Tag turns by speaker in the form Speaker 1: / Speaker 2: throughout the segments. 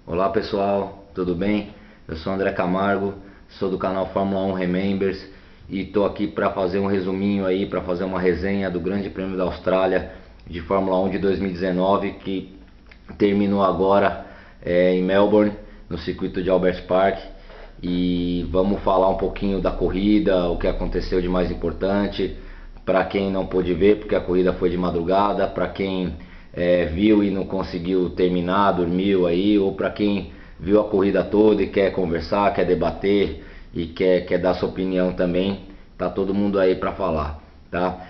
Speaker 1: Olá pessoal, tudo bem? Eu sou André Camargo, sou do canal Fórmula 1 Remembers e estou aqui para fazer um resuminho aí, para fazer uma resenha do Grande Prêmio da Austrália de Fórmula 1 de 2019 que terminou agora em Melbourne, no circuito de Albert Park. E vamos falar um pouquinho da corrida, o que aconteceu de mais importante, para quem não pôde ver, porque a corrida foi de madrugada, para quem viu e não conseguiu terminar, dormiu aí, ou para quem viu a corrida toda e quer conversar, quer debater e quer dar sua opinião também, tá todo mundo aí para falar, tá?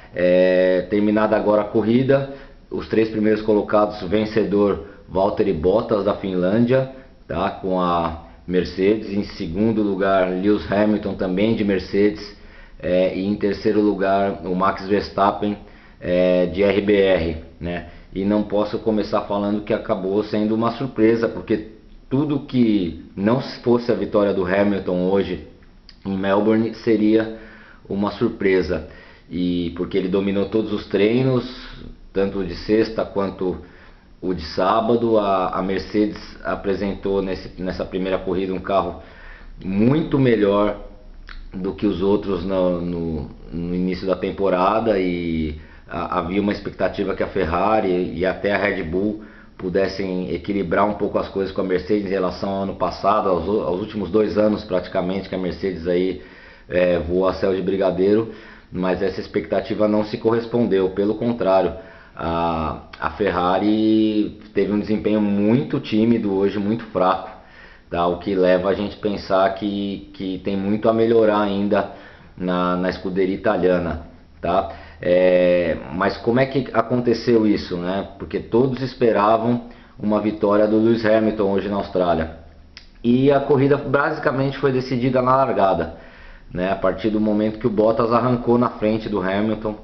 Speaker 1: Terminada agora a corrida, os três primeiros colocados, vencedor Valtteri Bottas da Finlândia, tá? Com a Mercedes. Em segundo lugar, Lewis Hamilton também de Mercedes, e em terceiro lugar o Max Verstappen de RBR, né? E não posso começar falando que acabou sendo uma surpresa, porque tudo que não fosse a vitória do Hamilton hoje em Melbourne seria uma surpresa, e porque ele dominou todos os treinos, tanto o de sexta quanto o de sábado. A Mercedes apresentou nessa primeira corrida um carro muito melhor do que os outros no início da temporada, e havia uma expectativa que a Ferrari e até a Red Bull pudessem equilibrar um pouco as coisas com a Mercedes em relação ao ano passado, aos últimos 2 anos praticamente que a Mercedes aí voou a céu de brigadeiro, mas essa expectativa não se correspondeu. Pelo contrário, a Ferrari teve um desempenho muito tímido hoje, muito fraco, tá? O que leva a gente a pensar que tem muito a melhorar ainda na escuderia italiana, tá? Mas como é que aconteceu isso, né? Porque todos esperavam uma vitória do Lewis Hamilton hoje na Austrália, e a corrida basicamente foi decidida na largada, né? A partir do momento que o Bottas arrancou na frente do Hamilton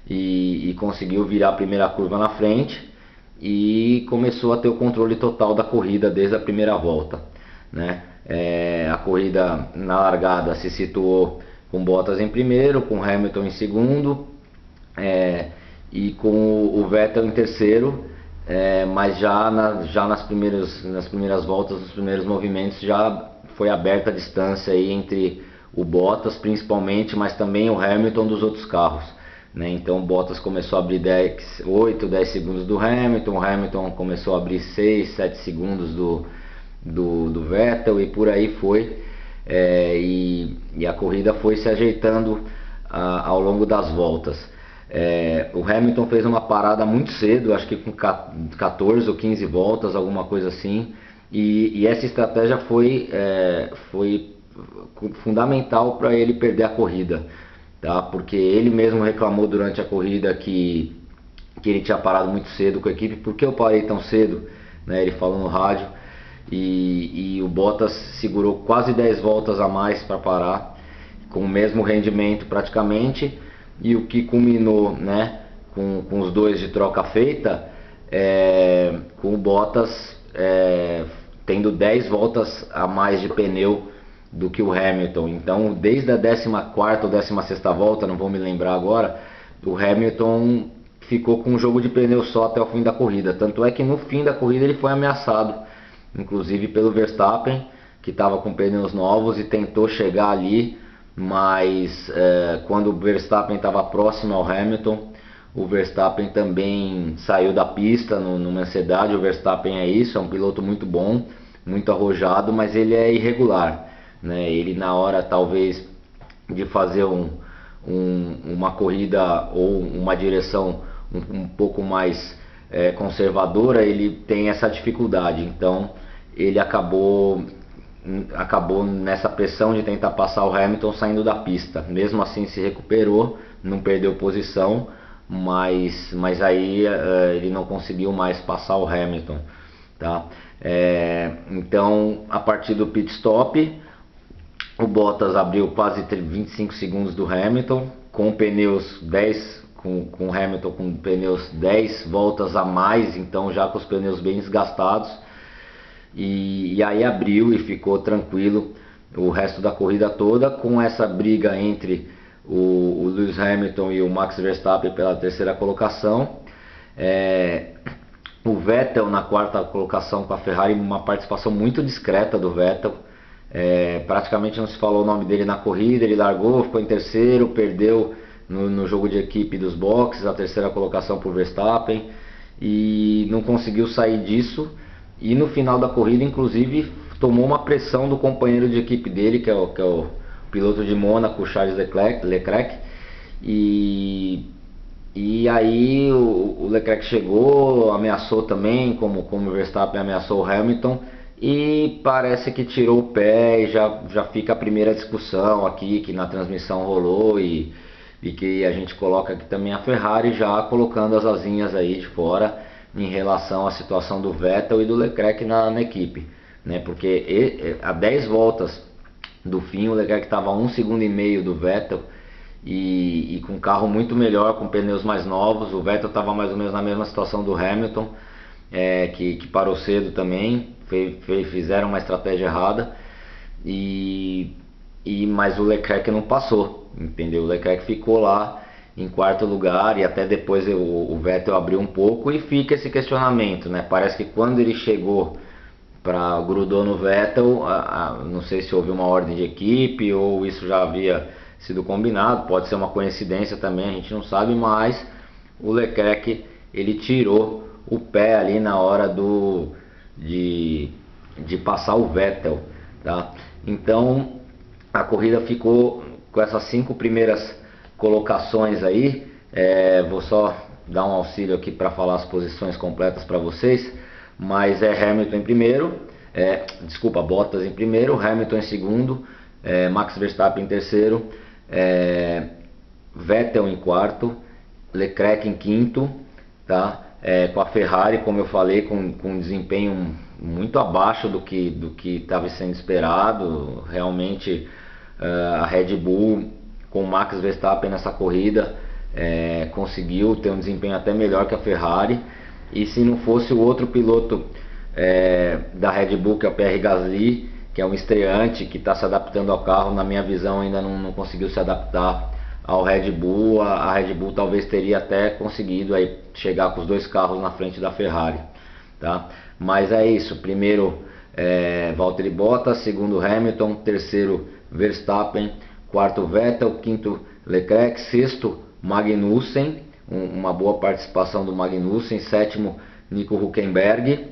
Speaker 1: e conseguiu virar a primeira curva na frente e começou a ter o controle total da corrida desde a primeira volta, né? A corrida na largada se situou com Bottas em primeiro, com Hamilton em segundo, e com o Vettel em terceiro, mas já nas primeiras voltas, nos primeiros movimentos, já foi aberta a distância aí entre o Bottas principalmente, mas também o Hamilton dos outros carros, né? Então o Bottas começou a abrir 8, 10 segundos do Hamilton, o Hamilton começou a abrir 6, 7 segundos do Vettel, e por aí foi, e a corrida foi se ajeitando ao longo das voltas. O Hamilton fez uma parada muito cedo, acho que com 14 ou 15 voltas, alguma coisa assim, e essa estratégia foi fundamental para ele perder a corrida, tá? Porque ele mesmo reclamou durante a corrida que ele tinha parado muito cedo com a equipe. Por que eu parei tão cedo, né? Ele falou no rádio, e o Bottas segurou quase 10 voltas a mais para parar, com o mesmo rendimento praticamente, e o que culminou, né, com os dois de troca feita, com o Bottas tendo 10 voltas a mais de pneu do que o Hamilton. Então desde a 14ª ou 16ª volta, não vou me lembrar agora, o Hamilton ficou com um jogo de pneu só até o fim da corrida. Tanto é que no fim da corrida ele foi ameaçado, inclusive pelo Verstappen, que estava com pneus novos e tentou chegar ali, mas quando o Verstappen estava próximo ao Hamilton, o Verstappen também saiu da pista numa ansiedade. O Verstappen é isso, é um piloto muito bom, muito arrojado, mas ele é irregular, né? Ele, na hora talvez de fazer uma corrida ou uma direção um pouco mais conservadora, ele tem essa dificuldade. Então ele acabou nessa pressão de tentar passar o Hamilton saindo da pista. Mesmo assim se recuperou, não perdeu posição, mas aí ele não conseguiu mais passar o Hamilton, tá? Então a partir do pit stop, o Bottas abriu quase 25 segundos do Hamilton, com pneus 10, com o Hamilton com pneus 10 voltas a mais, então já com os pneus bem desgastados, e aí abriu e ficou tranquilo o resto da corrida toda, com essa briga entre o Lewis Hamilton e o Max Verstappen pela terceira colocação. O Vettel na quarta colocação com a Ferrari, uma participação muito discreta do Vettel. Praticamente não se falou o nome dele na corrida, ele largou, ficou em terceiro, perdeu no jogo de equipe dos boxes, a terceira colocação para o Verstappen, e não conseguiu sair disso. E no final da corrida, inclusive, tomou uma pressão do companheiro de equipe dele, que é o piloto de Mônaco, Charles Leclerc. E aí o Leclerc chegou, ameaçou também, como o Verstappen ameaçou o Hamilton, e parece que tirou o pé, e já fica a primeira discussão aqui, que na transmissão rolou, e que a gente coloca aqui também a Ferrari já colocando as asinhas aí de fora em relação à situação do Vettel e do Leclerc na equipe, né? Porque a 10 voltas do fim o Leclerc estava a 1,5 segundos do Vettel, e com um carro muito melhor, com pneus mais novos. O Vettel estava mais ou menos na mesma situação do Hamilton, que parou cedo também, fizeram uma estratégia errada, mas o Leclerc não passou, entendeu? O Leclerc ficou lá em quarto lugar, e até depois o Vettel abriu um pouco, e fica esse questionamento, né? Parece que quando ele chegou, grudou no Vettel, não sei se houve uma ordem de equipe ou isso já havia sido combinado, pode ser uma coincidência também, a gente não sabe, mas o Leclerc ele tirou o pé ali na hora de passar o Vettel, tá? Então a corrida ficou com essas 5 primeiras colocações aí. Vou só dar um auxílio aqui para falar as posições completas para vocês, mas Hamilton em primeiro, Bottas em primeiro, Hamilton em segundo, Max Verstappen em terceiro, Vettel em quarto, Leclerc em quinto, tá? Com a Ferrari, como eu falei, com um desempenho muito abaixo do que estava sendo esperado. Realmente a Red Bull com o Max Verstappen nessa corrida conseguiu ter um desempenho até melhor que a Ferrari, e se não fosse o outro piloto da Red Bull, que é o Pierre Gasly, que é um estreante que está se adaptando ao carro, na minha visão ainda não conseguiu se adaptar ao Red Bull. A Red Bull talvez teria até conseguido aí chegar com os 2 carros na frente da Ferrari, tá? Mas é isso, primeiro Valtteri Bottas, segundo Hamilton, terceiro Verstappen, quarto Vettel, quinto Leclerc, sexto Magnussen, uma boa participação do Magnussen, sétimo Nico Hülkenberg,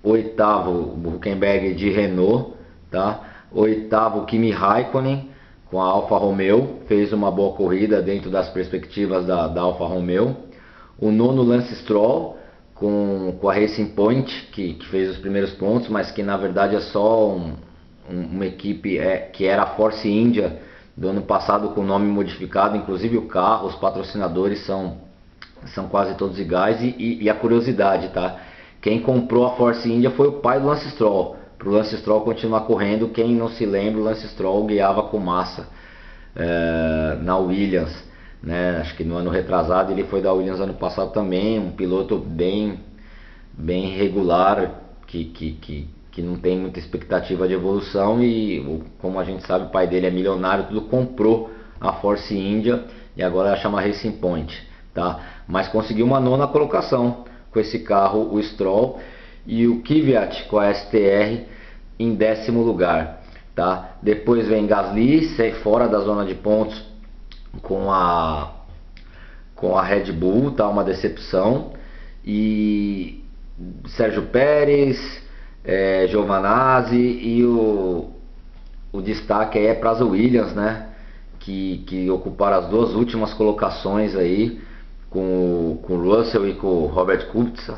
Speaker 1: oitavo Hülkenberg de Renault, tá? Oitavo Kimi Raikkonen com a Alfa Romeo, fez uma boa corrida dentro das perspectivas da Alfa Romeo. O nono Lance Stroll com a Racing Point, que fez os primeiros pontos, mas que na verdade é só uma equipe que era a Force India do ano passado, com o nome modificado. Inclusive o carro, os patrocinadores são quase todos iguais. E a curiosidade, tá? Quem comprou a Force India foi o pai do Lance Stroll, para o Lance Stroll continuar correndo. Quem não se lembra, o Lance Stroll guiava com Massa na Williams, né? Acho que no ano retrasado ele foi da Williams, ano passado também. Um piloto bem regular, que não tem muita expectativa de evolução, e como a gente sabe, o pai dele é milionário, tudo, comprou a Force India e agora ela chama Racing Point, tá? Mas conseguiu uma nona colocação com esse carro, o Stroll, e o Kvyat com a STR em 10º lugar, tá? Depois vem Gasly, fora da zona de pontos com a Red Bull, tá? Uma decepção. E Sérgio Pérez, Giovinazzi, e o destaque aí é para as Williams, né? Que ocuparam as 2 últimas colocações aí, com o Russell e com o Robert Kubica.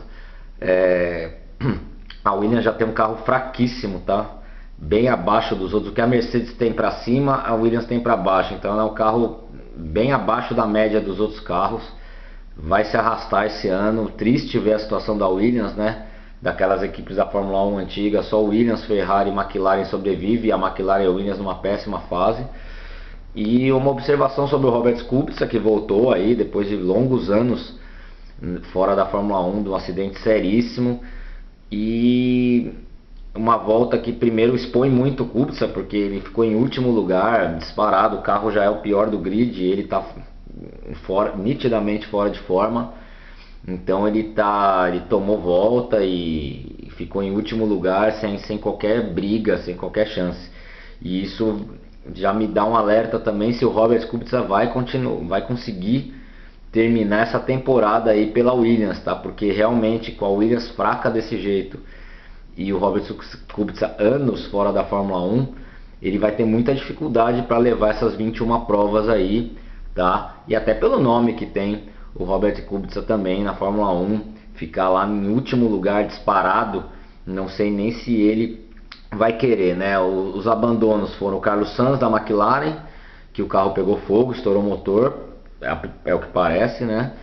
Speaker 1: A Williams já tem um carro fraquíssimo, tá? Bem abaixo dos outros. O que a Mercedes tem para cima, a Williams tem para baixo. Então é um carro bem abaixo da média dos outros carros. Vai se arrastar esse ano. Triste ver a situação da Williams, né? Daquelas equipes da Fórmula 1 antiga, só Williams, Ferrari e McLaren sobrevive, e a McLaren e a Williams numa péssima fase. E uma observação sobre o Robert Kubica, que voltou aí depois de longos anos fora da Fórmula 1, de um acidente seríssimo, e uma volta que primeiro expõe muito o Kubica, porque ele ficou em último lugar, disparado. O carro já é o pior do grid, ele está nitidamente fora de forma. Então ele tomou volta e ficou em último lugar sem qualquer briga, sem qualquer chance. E isso já me dá um alerta também se o Robert Kubica vai conseguir terminar essa temporada aí pela Williams, tá? Porque realmente com a Williams fraca desse jeito e o Robert Kubica anos fora da Fórmula 1, ele vai ter muita dificuldade para levar essas 21 provas aí, tá? E até pelo nome que tem o Robert Kubica também na Fórmula 1, ficar lá em último lugar disparado, não sei nem se ele vai querer, né? Os abandonos foram o Carlos Sainz da McLaren, que o carro pegou fogo, estourou o motor, é o que parece, né?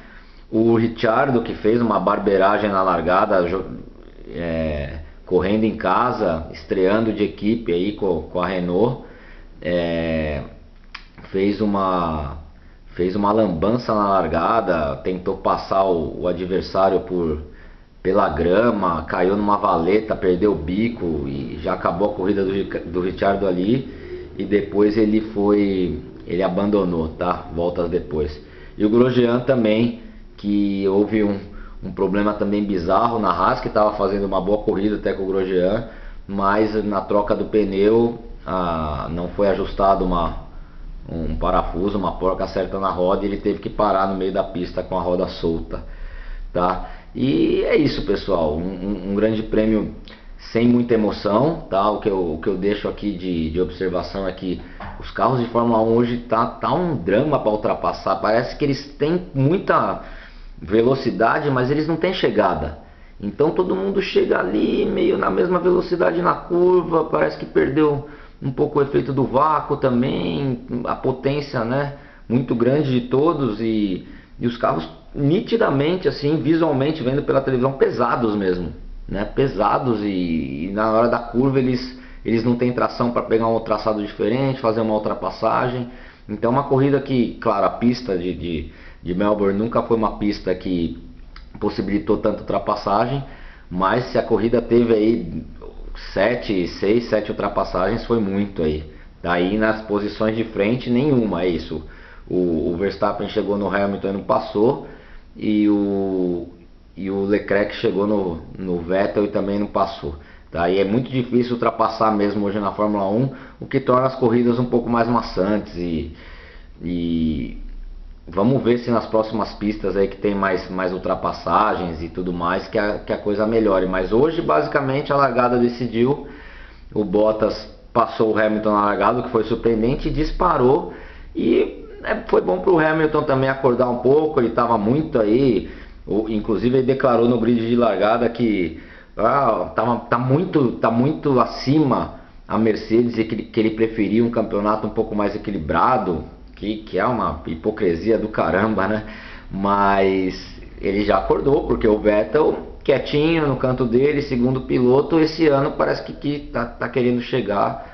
Speaker 1: O Ricciardo, que fez uma barbeiragem na largada, correndo em casa, estreando de equipe aí com a Renault, fez uma lambança na largada, tentou passar o adversário pela grama, caiu numa valeta, perdeu o bico e já acabou a corrida do Ricciardo ali. E depois ele abandonou, tá? Voltas depois. E o Grosjean também, que houve um problema também bizarro na Haas, que estava fazendo uma boa corrida até com o Grosjean, mas na troca do pneu não foi ajustado um parafuso, uma porca acerta na roda e ele teve que parar no meio da pista com a roda solta, tá? E é isso, pessoal, um grande prêmio sem muita emoção, tá? O que eu deixo aqui de observação é que os carros de Fórmula 1 hoje tá um drama para ultrapassar. Parece que eles têm muita velocidade, mas eles não têm chegada. Então todo mundo chega ali meio na mesma velocidade na curva, parece que perdeu um pouco o efeito do vácuo também, a potência, né, muito grande de todos e os carros nitidamente, assim, visualmente, vendo pela televisão, pesados mesmo, né, pesados e na hora da curva eles não têm tração para pegar um traçado diferente, fazer uma ultrapassagem. Então uma corrida que, claro, a pista de Melbourne nunca foi uma pista que possibilitou tanta ultrapassagem, mas se a corrida teve aí 7 ultrapassagens foi muito aí. Daí nas posições de frente nenhuma, é isso. O Verstappen chegou no Hamilton e não passou, e o Leclerc chegou no Vettel e também não passou. Daí é muito difícil ultrapassar mesmo hoje na Fórmula 1, o que torna as corridas um pouco mais maçantes e vamos ver se nas próximas pistas aí que tem mais ultrapassagens e tudo mais que a coisa melhore. Mas hoje basicamente a largada decidiu, o Bottas passou o Hamilton na largada, o que foi surpreendente, e disparou. E foi bom para o Hamilton também acordar um pouco, ele estava muito aí, inclusive ele declarou no grid de largada que tá muito acima a Mercedes e que ele preferia um campeonato um pouco mais equilibrado. Que é uma hipocrisia do caramba, né? Mas ele já acordou, porque o Vettel, quietinho no canto dele, segundo piloto, esse ano parece que tá querendo chegar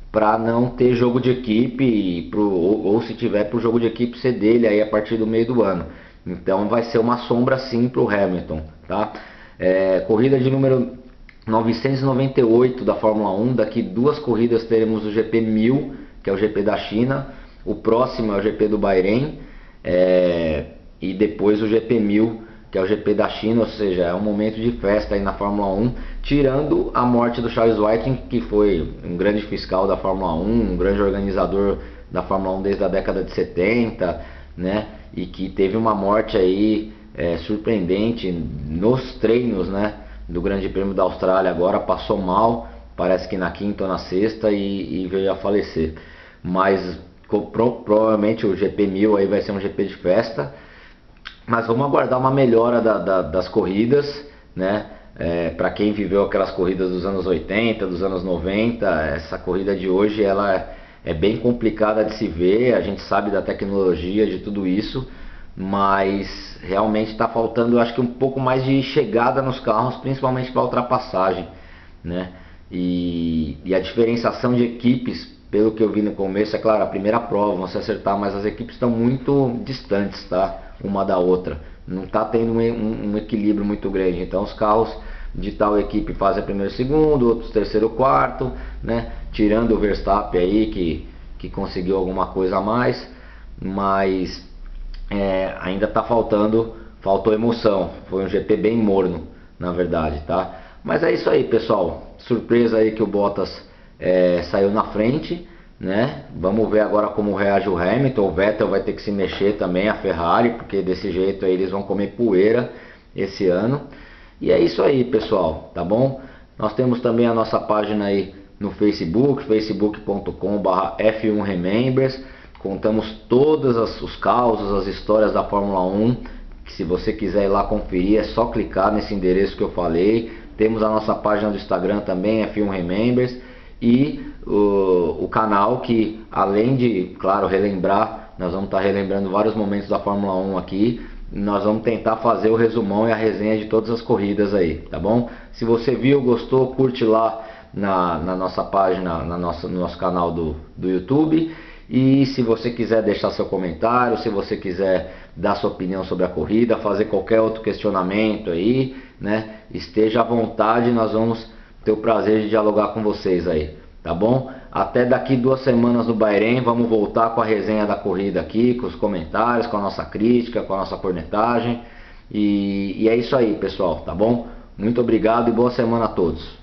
Speaker 1: para não ter jogo de equipe, ou se tiver pro jogo de equipe ser dele aí a partir do meio do ano. Então vai ser uma sombra sim pro Hamilton, tá? Corrida de número 998 da Fórmula 1, daqui 2 corridas teremos o GP 1000, que é o GP da China. O próximo é o GP do Bahrein, e depois o GP 1000, que é o GP da China, ou seja, é um momento de festa aí na Fórmula 1, tirando a morte do Charles Whiting, que foi um grande fiscal da Fórmula 1, um grande organizador da Fórmula 1 desde a década de 70, né, e que teve uma morte aí surpreendente nos treinos, né, do Grande Prêmio da Austrália. Agora passou mal, parece que na quinta ou na sexta, e veio a falecer. Mas provavelmente o GP 1000 aí vai ser um GP de festa, mas vamos aguardar uma melhora das corridas, né? Para quem viveu aquelas corridas dos anos 80, dos anos 90, essa corrida de hoje ela é bem complicada de se ver. A gente sabe da tecnologia, de tudo isso, mas realmente está faltando, acho que um pouco mais de chegada nos carros, principalmente para ultrapassagem, né? E a diferenciação de equipes, pelo que eu vi no começo, é claro, a primeira prova vão se acertar, mas as equipes estão muito distantes, tá? Uma da outra. Não está tendo um equilíbrio muito grande. Então os carros de tal equipe fazem primeiro e segundo, outros terceiro e quarto, né? Tirando o Verstappen aí que conseguiu alguma coisa a mais, mas ainda está faltando faltou emoção, foi um GP bem morno, na verdade, tá? Mas é isso aí, pessoal, surpresa aí que o Bottas saiu na frente, né? Vamos ver agora como reage o Hamilton. O Vettel vai ter que se mexer também, a Ferrari, porque desse jeito aí eles vão comer poeira esse ano. E é isso aí, pessoal, tá bom? Nós temos também a nossa página aí no Facebook, facebook.com/F1Remembers. Contamos todas os causos, as histórias da Fórmula 1, que se você quiser ir lá conferir, é só clicar nesse endereço que eu falei. Temos a nossa página do Instagram também, F1Remembers, e o canal que, além de, claro, relembrar, nós vamos estar relembrando vários momentos da Fórmula 1 aqui. Nós vamos tentar fazer o resumão e a resenha de todas as corridas aí, tá bom? Se você viu, gostou, curte lá na nossa página, no nosso canal do YouTube. E se você quiser deixar seu comentário, se você quiser dar sua opinião sobre a corrida, fazer qualquer outro questionamento aí, né? Esteja à vontade, nós vamos ter o prazer de dialogar com vocês aí, tá bom? Até daqui 2 semanas no Bahrein, vamos voltar com a resenha da corrida aqui, com os comentários, com a nossa crítica, com a nossa cornetagem. E é isso aí, pessoal, tá bom? Muito obrigado e boa semana a todos.